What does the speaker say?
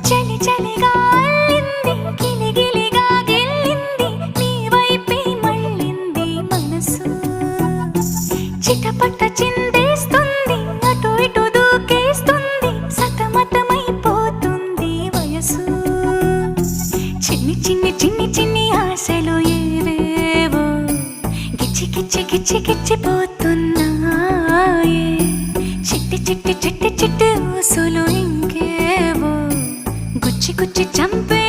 చలి చలిగా అల్లింది, గిలిగిలిగా గెల్లింది, నీ వైపే మళ్ళింది మనసు. చిటపట చిందేస్తుంది, అటు ఇటు దూకేస్తుంది, సతమతమైపోతుంది వయసు. చిన్ని చిన్ని చిన్ని చిన్ని ఆశలు ఏవేవో గిచ్చి గిచ్చి గిచ్చి గిచ్చిపోతున్నాయే. చిట్టి చిట్టి చిట్టి చిట్టి ఊసులు ఇంకేవో గుచ్చి గుచ్చి చంపే